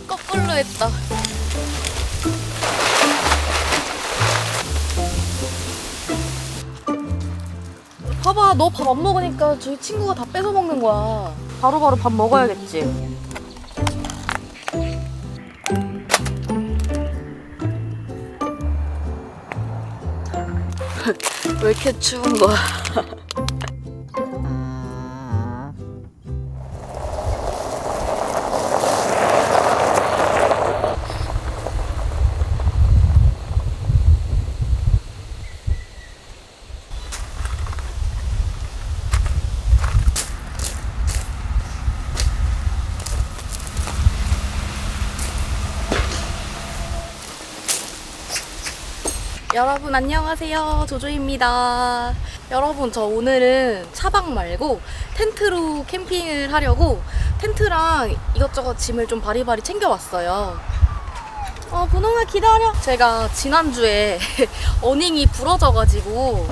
거꾸로 했다. 봐봐, 너 밥 안 먹으니까 저희 친구가 다 뺏어 먹는 거야. 바로바로 밥 먹어야겠지. 왜 이렇게 추운 거야? 여러분 안녕하세요, 조조입니다. 여러분, 저 오늘은 차박 말고 텐트로 캠핑을 하려고 텐트랑 이것저것 짐을 좀 바리바리 챙겨왔어요. 분홍아 기다려. 제가 지난주에 어닝이 부러져가지고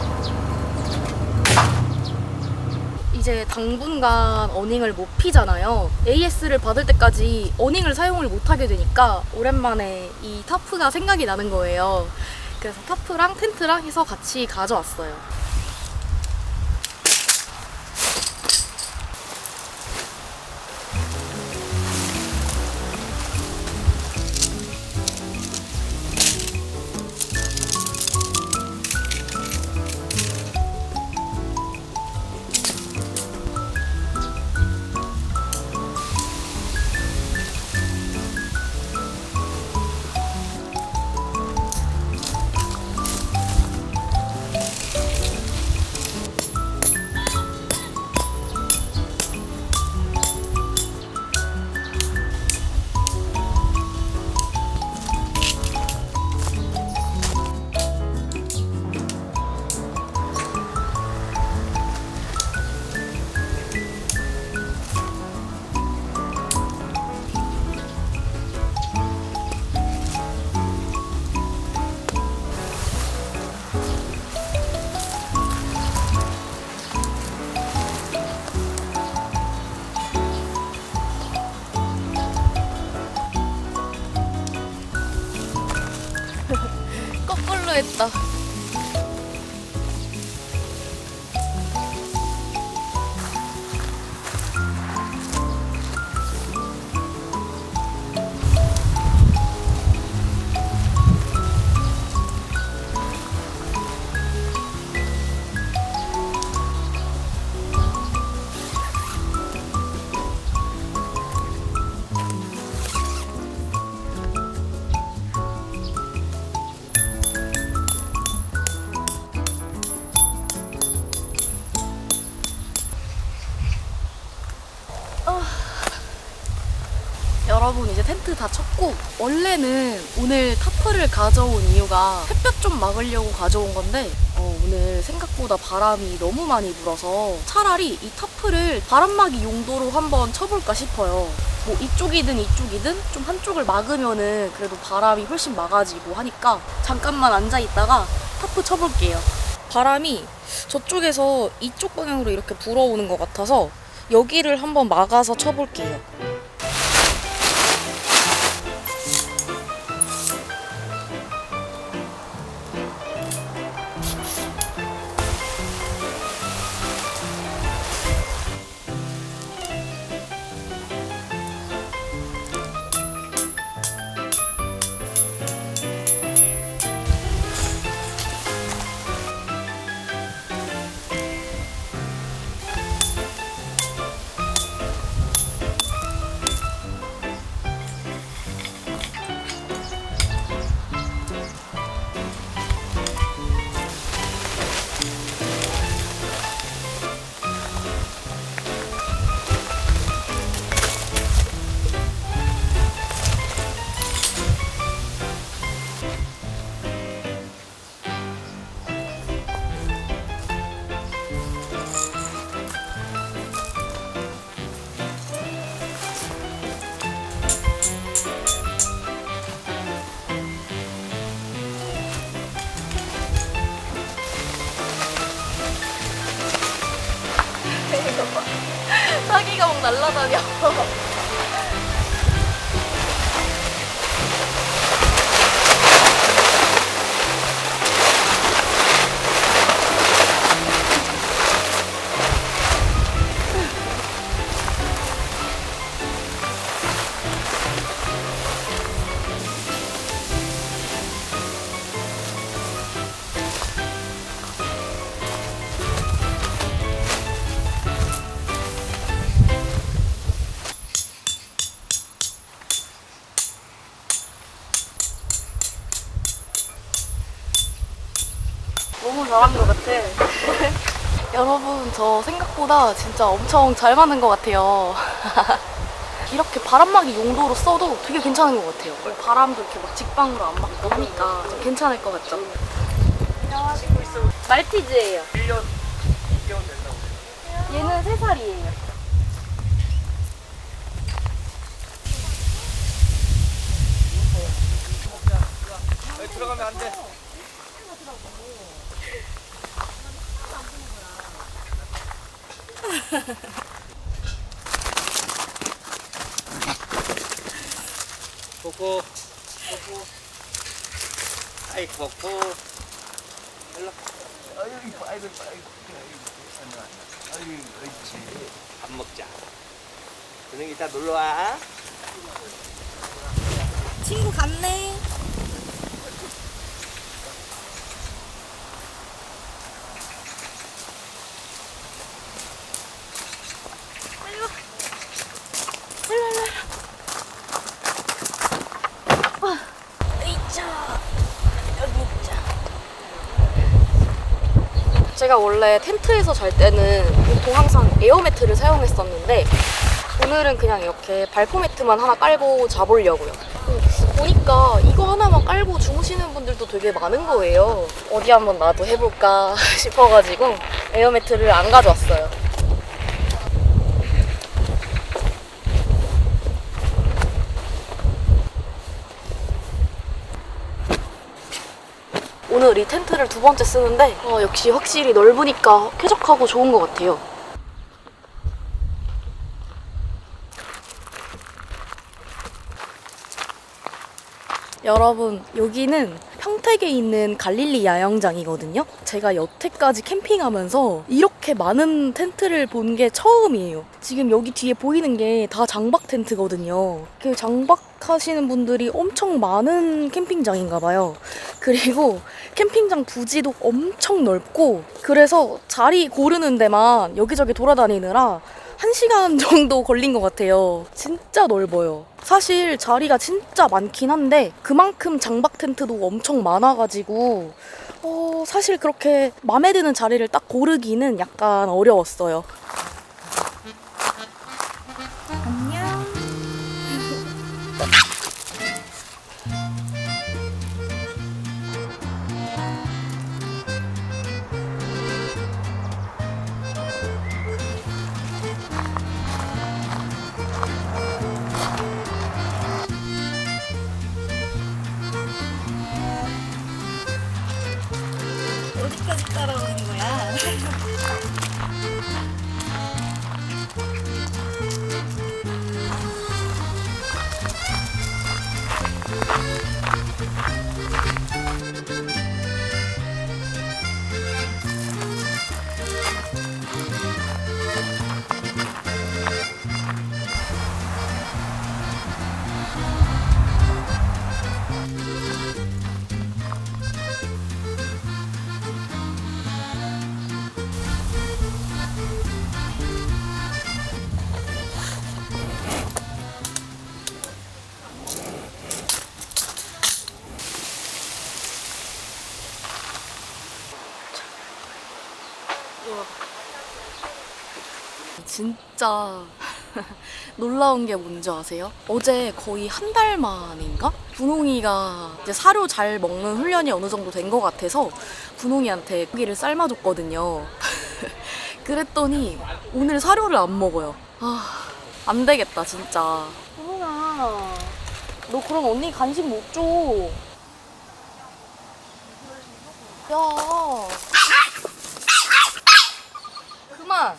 이제 당분간 어닝을 못 피잖아요. AS를 받을 때까지 어닝을 사용을 못하게 되니까 오랜만에 이 타프가 생각이 나는 거예요. 그래서 타프랑 텐트랑 해서 같이 가져왔어요. 거꾸로 했다. 여러분, 이제 텐트 다 쳤고, 원래는 오늘 타프를 가져온 이유가 햇볕 좀 막으려고 가져온 건데 오늘 생각보다 바람이 너무 많이 불어서 차라리 이 타프를 바람막이 용도로 한번 쳐볼까 싶어요. 뭐 이쪽이든 이쪽이든 좀 한쪽을 막으면은 그래도 바람이 훨씬 막아지고 하니까 잠깐만 앉아있다가 타프 쳐볼게요. 바람이 저쪽에서 이쪽 방향으로 이렇게 불어오는 것 같아서 여기를 한번 막아서 쳐볼게요. 사기가 막 날라다녀. 잘한 것 같아. 여러분, 저 생각보다 진짜 엄청 잘 맞는 것 같아요. 이렇게 바람막이 용도로 써도 되게 괜찮은 것 같아요. 바람도 이렇게 막 직방으로 안 맞고 하니까 좀 괜찮을 것 같죠? 안녕하세요. 말티즈예요. 1년 2개월 된다고. 얘는 3살이에요. 여기 들어가면 안 돼. 코코, 코코. 아이 코코. 일로. 아이고, 아이고, 아이고, 그렇지. 밥 먹자. 저녁 이따 놀러 와. 친구 갔네. 아이고. 일로. 으이차. 여기 있자. 제가 원래 텐트에서 잘 때는 보통 항상 에어매트를 사용했었는데 오늘은 그냥 이렇게 발포 매트만 하나 깔고 자보려고요. 보니까 이거 하나만 깔고 주무시는 분들도 되게 많은 거예요. 어디 한번 나도 해볼까 싶어가지고 에어매트를 안 가져왔어요. 오늘 이 텐트를 2번째 쓰는데 역시 확실히 넓으니까 쾌적하고 좋은 것 같아요. 여러분, 여기는 평택에 있는 갈릴리 야영장이거든요. 제가 여태까지 캠핑하면서 이렇게 많은 텐트를 본 게 처음이에요. 지금 여기 뒤에 보이는 게 다 장박 텐트거든요. 그 장박하시는 분들이 엄청 많은 캠핑장인가 봐요. 그리고 캠핑장 부지도 엄청 넓고 그래서 자리 고르는 데만 여기저기 돌아다니느라 1시간 정도 걸린 것 같아요. 진짜 넓어요. 사실 자리가 진짜 많긴 한데 그만큼 장박 텐트도 엄청 많아가지고 사실 그렇게 마음에 드는 자리를 딱 고르기는 약간 어려웠어요. 안녕. 어디까지 따라오는 거야? 진짜 놀라운 게 뭔지 아세요? 어제 거의 한 달 만인가? 분홍이가 이제 사료 잘 먹는 훈련이 어느 정도 된 것 같아서 분홍이한테 고기를 삶아줬거든요. 그랬더니 오늘 사료를 안 먹어요. 안 되겠다 진짜. 분홍아, 너 그럼 언니 간식 못 줘. 야, 그만.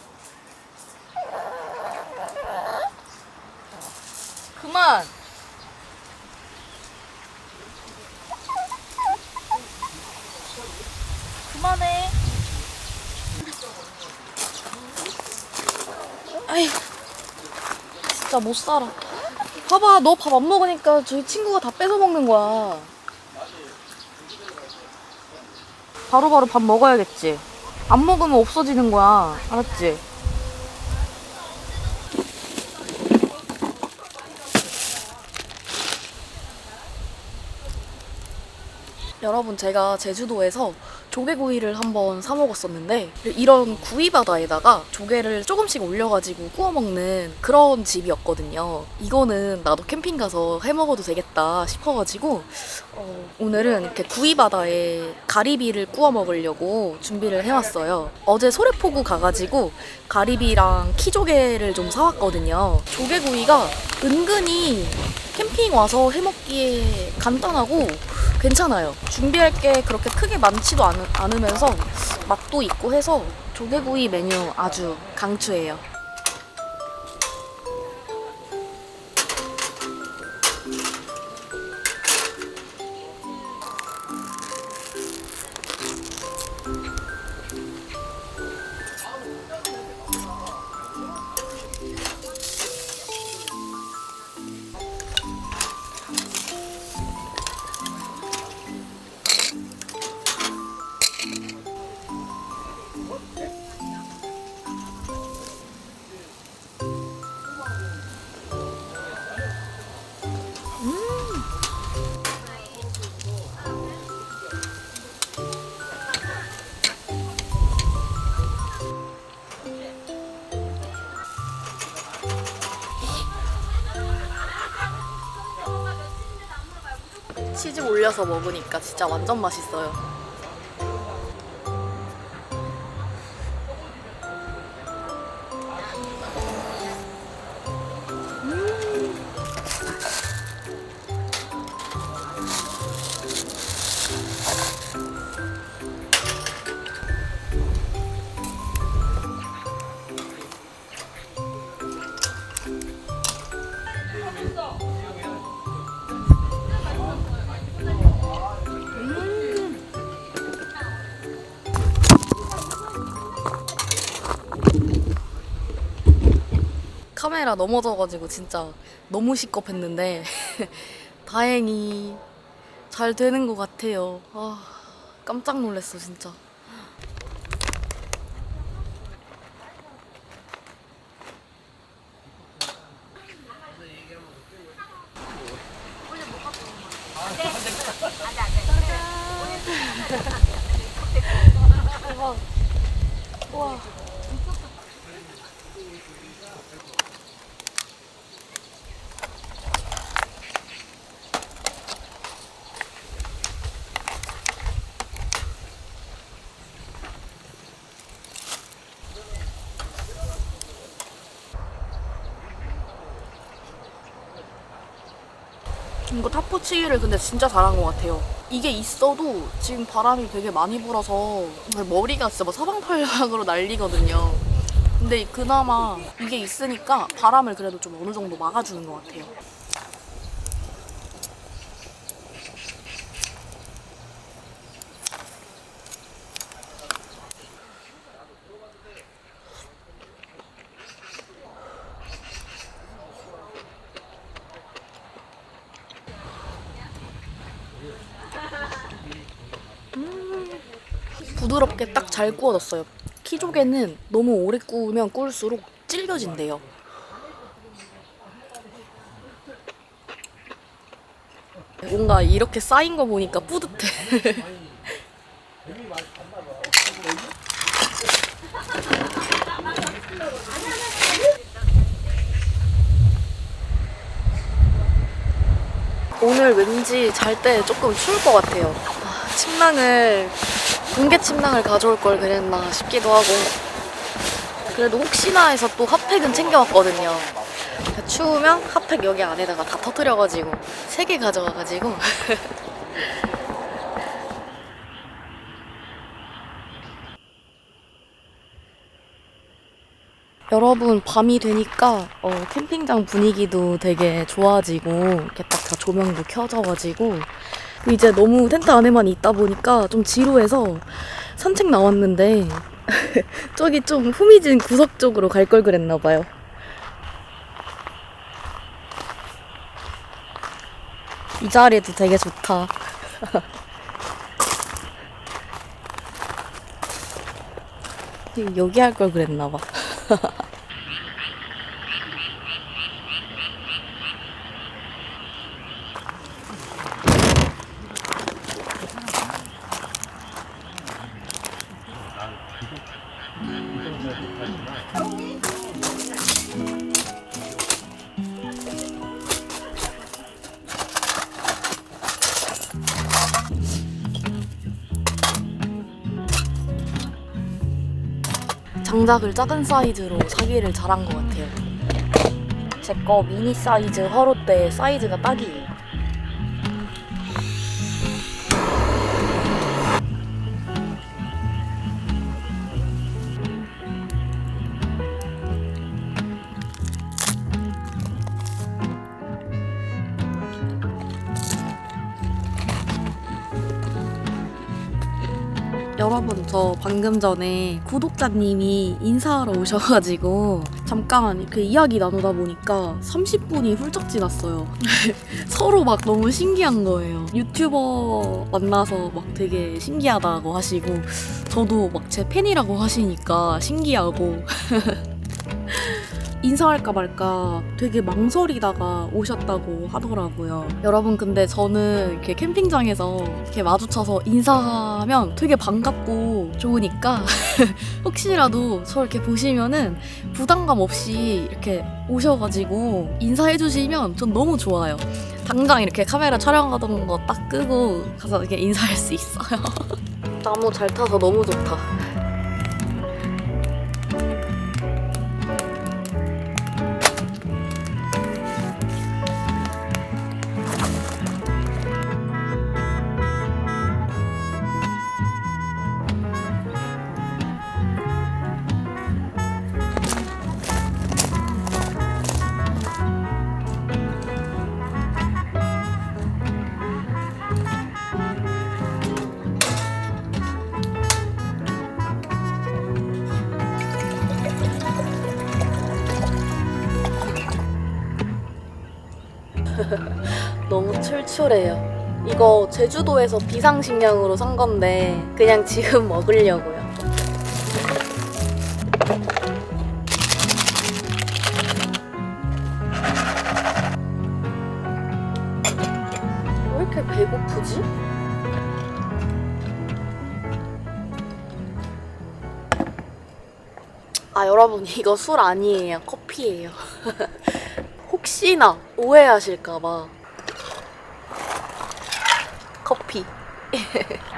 그만. 그만해. 아이, 진짜 못 살아. 봐봐, 너 밥 안 먹으니까 저희 친구가 다 뺏어 먹는 거야. 바로바로 밥 먹어야겠지. 안 먹으면 없어지는 거야. 알았지? 여러분, 제가 제주도에서 조개구이를 한번 사 먹었었는데 이런 구이바다에다가 조개를 조금씩 올려가지고 구워 먹는 그런 집이었거든요. 이거는 나도 캠핑 가서 해 먹어도 되겠다 싶어가지고 오늘은 이렇게 구이바다에 가리비를 구워 먹으려고 준비를 해왔어요. 어제 소래포구 가가지고 가리비랑 키조개를 좀 사왔거든요. 조개구이가 은근히 캠핑 와서 해먹기에 간단하고 괜찮아요. 준비할 게 그렇게 크게 많지도 않으면서 맛도 있고 해서 조개구이 메뉴 아주 강추해요. 치즈 올려서 먹으니까 진짜 완전 맛있어요. 카메라 넘어져가지고 진짜 너무 시겁했는데 다행히 잘 되는 것 같아요. 아, 깜짝 놀랐어 진짜. 대박. 와. 이거 타포치기를 근데 진짜 잘한 것 같아요. 이게 있어도 지금 바람이 되게 많이 불어서 머리가 진짜 막 사방팔방으로 날리거든요. 근데 그나마 이게 있으니까 바람을 그래도 좀 어느 정도 막아주는 것 같아요. 부드럽게 딱 잘 구워졌어요. 키조개는 너무 오래 구우면 구울수록 질겨진대요. 뭔가 이렇게 쌓인 거 보니까 뿌듯해. 오늘 왠지 잘 때 조금 추울 것 같아요. 공개 침낭을 가져올 걸 그랬나 싶기도 하고. 그래도 혹시나 해서 또 핫팩은 챙겨왔거든요. 추우면 핫팩 여기 안에다가 다 터뜨려가지고 3개 가져와가지고 여러분, 밤이 되니까 캠핑장 분위기도 되게 좋아지고 이렇게 딱 다 조명도 켜져가지고 이제 너무 텐트 안에만 있다 보니까 좀 지루해서 산책 나왔는데 저기 좀 후미진 구석 쪽으로 갈 걸 그랬나 봐요. 이 자리도 되게 좋다. 여기 할 걸 그랬나 봐. 장작을 작은 사이즈로 사기를 잘한 것 같아요. 제 거 미니 사이즈 화롯대 사이즈가 딱이에요. 여러분, 저 방금 전에 구독자님이 인사하러 오셔가지고 잠깐 이렇게 이야기 나누다 보니까 30분이 훌쩍 지났어요. 서로 막 너무 신기한 거예요. 유튜버 만나서 막 되게 신기하다고 하시고, 저도 막 제 팬이라고 하시니까 신기하고 인사할까 말까 되게 망설이다가 오셨다고 하더라고요. 여러분, 근데 저는 이렇게 캠핑장에서 이렇게 마주쳐서 인사하면 되게 반갑고 좋으니까 혹시라도 저 이렇게 보시면은 부담감 없이 이렇게 오셔가지고 인사해주시면 전 너무 좋아요. 당장 이렇게 카메라 촬영하던 거 딱 끄고 가서 이렇게 인사할 수 있어요. 나무 잘 타서 너무 좋다. 너무 출출해요. 이거 제주도에서 비상식량으로 산 건데 그냥 지금 먹으려고요. 왜 이렇게 배고프지? 아, 여러분, 이거 술 아니에요. 커피예요. 혹시나 오해하실까봐 커피.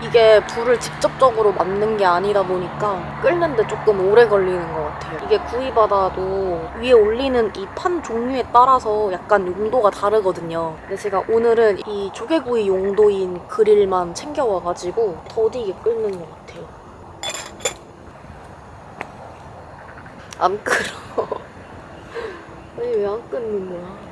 이게 불을 직접적으로 맞는 게 아니다 보니까 끓는데 조금 오래 걸리는 것 같아요. 이게 구이바다도 위에 올리는 이 판 종류에 따라서 약간 용도가 다르거든요. 근데 제가 오늘은 이 조개구이 용도인 그릴만 챙겨와가지고 더디게 끓는 것 같아요. 안 끓어. 아니, 왜 안 끓는 거야?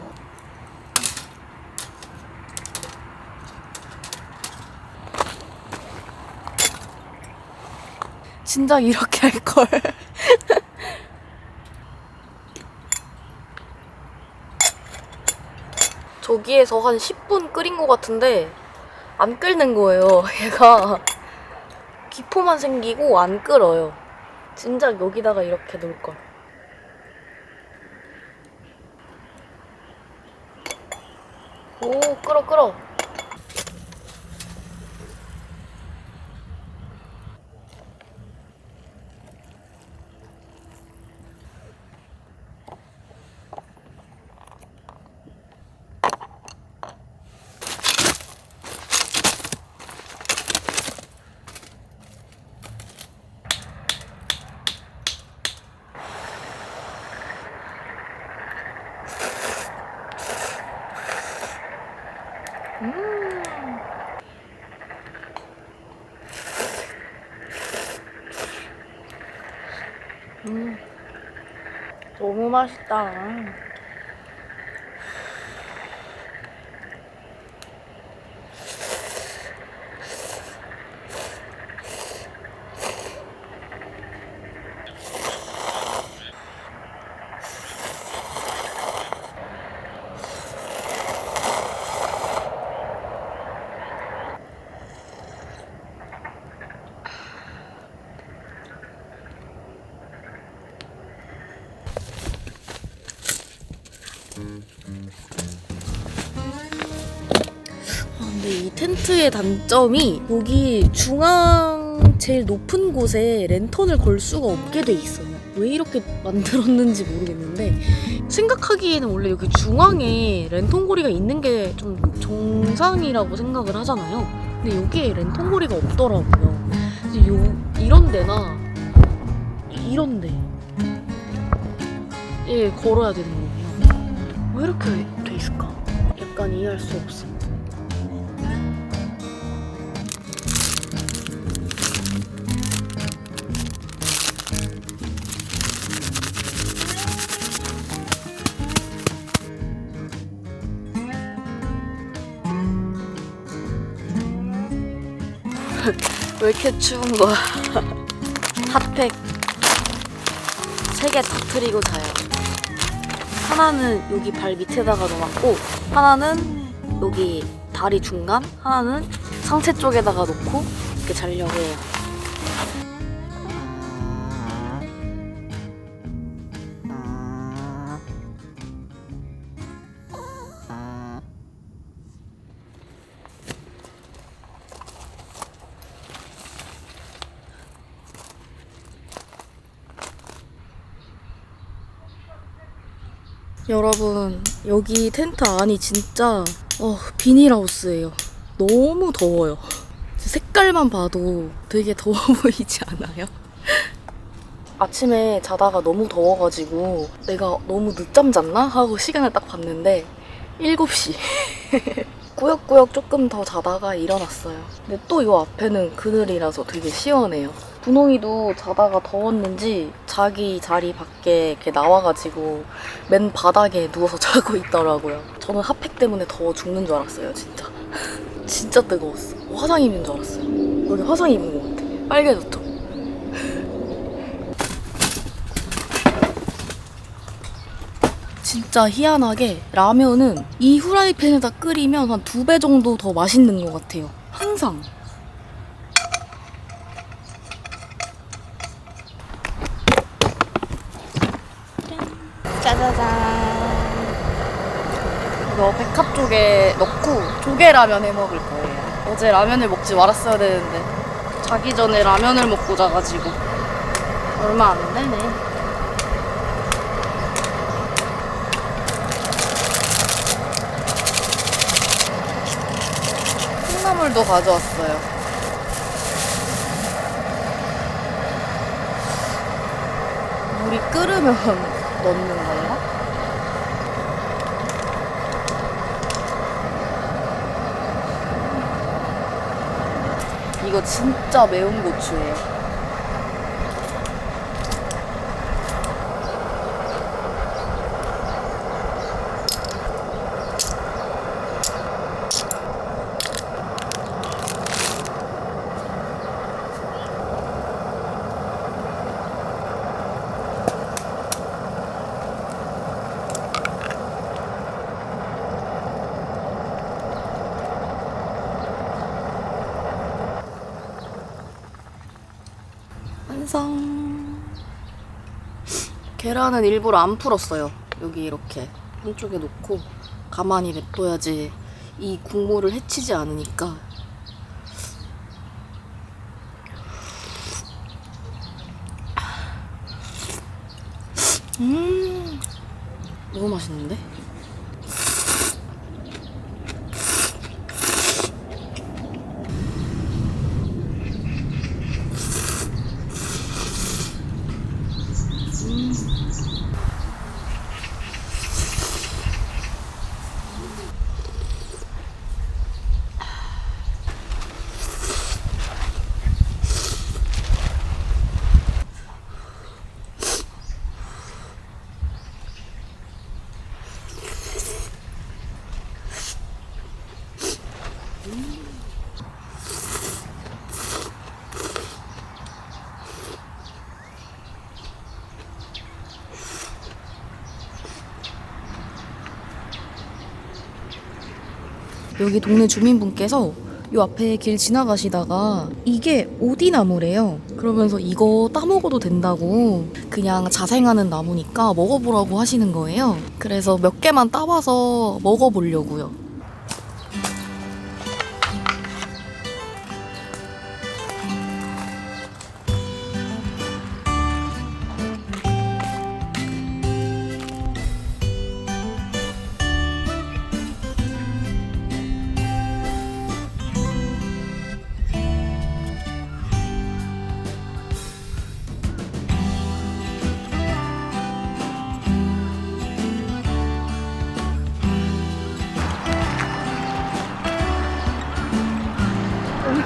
진작 이렇게 할걸. 저기에서 한 10분 끓인 것 같은데 안 끓는 거예요. 얘가 기포만 생기고 안 끓어요. 진작 여기다가 이렇게 놓을걸. 오, 끓어. 너무 맛있다. 근데 이 텐트의 단점이 여기 중앙 제일 높은 곳에 랜턴을 걸 수가 없게 돼 있어요. 왜 이렇게 만들었는지 모르겠는데, 생각하기에는 원래 여기 중앙에 랜턴고리가 있는 게 좀 정상이라고 생각을 하잖아요. 근데 여기에 랜턴고리가 없더라고요. 그래서 이런 데나 이런데 얘 걸어야 되는 거구나. 왜 이렇게 돼 있을까? 약간 이해할 수 없어. 왜 이렇게 추운 거야? 핫팩 3개 터트리고 자요. 하나는 여기 발 밑에다가 놓았고, 하나는 여기 다리 중간, 하나는 상체 쪽에다가 놓고 이렇게 자려고 해요. 여러분, 여기 텐트 안이 진짜 비닐하우스예요. 너무 더워요. 색깔만 봐도 되게 더워 보이지 않아요? 아침에 자다가 너무 더워가지고 내가 너무 늦잠 잤나? 하고 시간을 딱 봤는데 7시. 꾸역꾸역 조금 더 자다가 일어났어요. 근데 또 이 앞에는 그늘이라서 되게 시원해요. 분홍이도 자다가 더웠는지 자기 자리 밖에 이렇게 나와가지고 맨 바닥에 누워서 자고 있더라고요. 저는 핫팩 때문에 더워 죽는 줄 알았어요, 진짜. 진짜 뜨거웠어. 화상 입은 줄 알았어요. 여기 화상 입은 것 같아. 빨개졌죠? 진짜 희한하게 라면은 이 후라이팬에다 끓이면 한 2배 정도 더 맛있는 것 같아요. 항상. 짜자잔. 이거 백합 쪽에 넣고 조개라면 해 먹을 거예요. 어제 라면을 먹지 말았어야 되는데 자기 전에 라면을 먹고 자가지고 얼마 안 되네. 콩나물도 가져왔어요. 물이 끓으면 넣는 건가? 이거 진짜 매운 고추예요. 완성. 계란은 일부러 안 풀었어요. 여기 이렇게 한쪽에 놓고 가만히 냅둬야지 이 국물을 해치지 않으니까. 너무 맛있는데? 여기 동네 주민분께서 요 앞에 길 지나가시다가 이게 오디나무래요. 그러면서 이거 따먹어도 된다고, 그냥 자생하는 나무니까 먹어보라고 하시는 거예요. 그래서 몇 개만 따와서 먹어보려고요.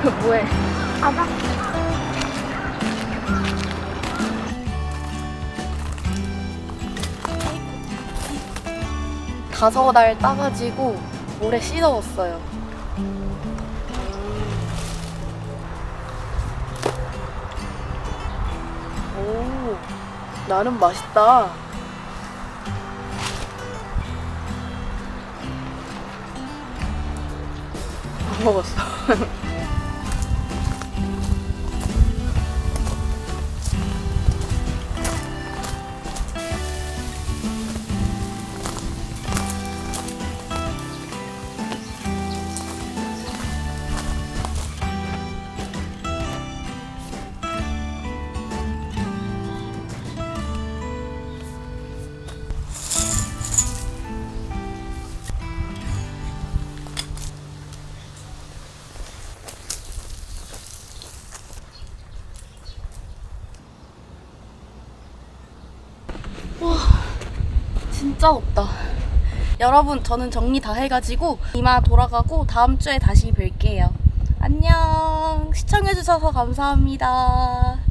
뭐해? 봐봐. 5알 따가지고 물에 씻어왔어요. 오, 나름 맛있다. 안 먹었어. 진짜 덥다. 여러분, 저는 정리 다 해가지고 이마 돌아가고 다음 주에 다시 뵐게요. 안녕. 시청해주셔서 감사합니다.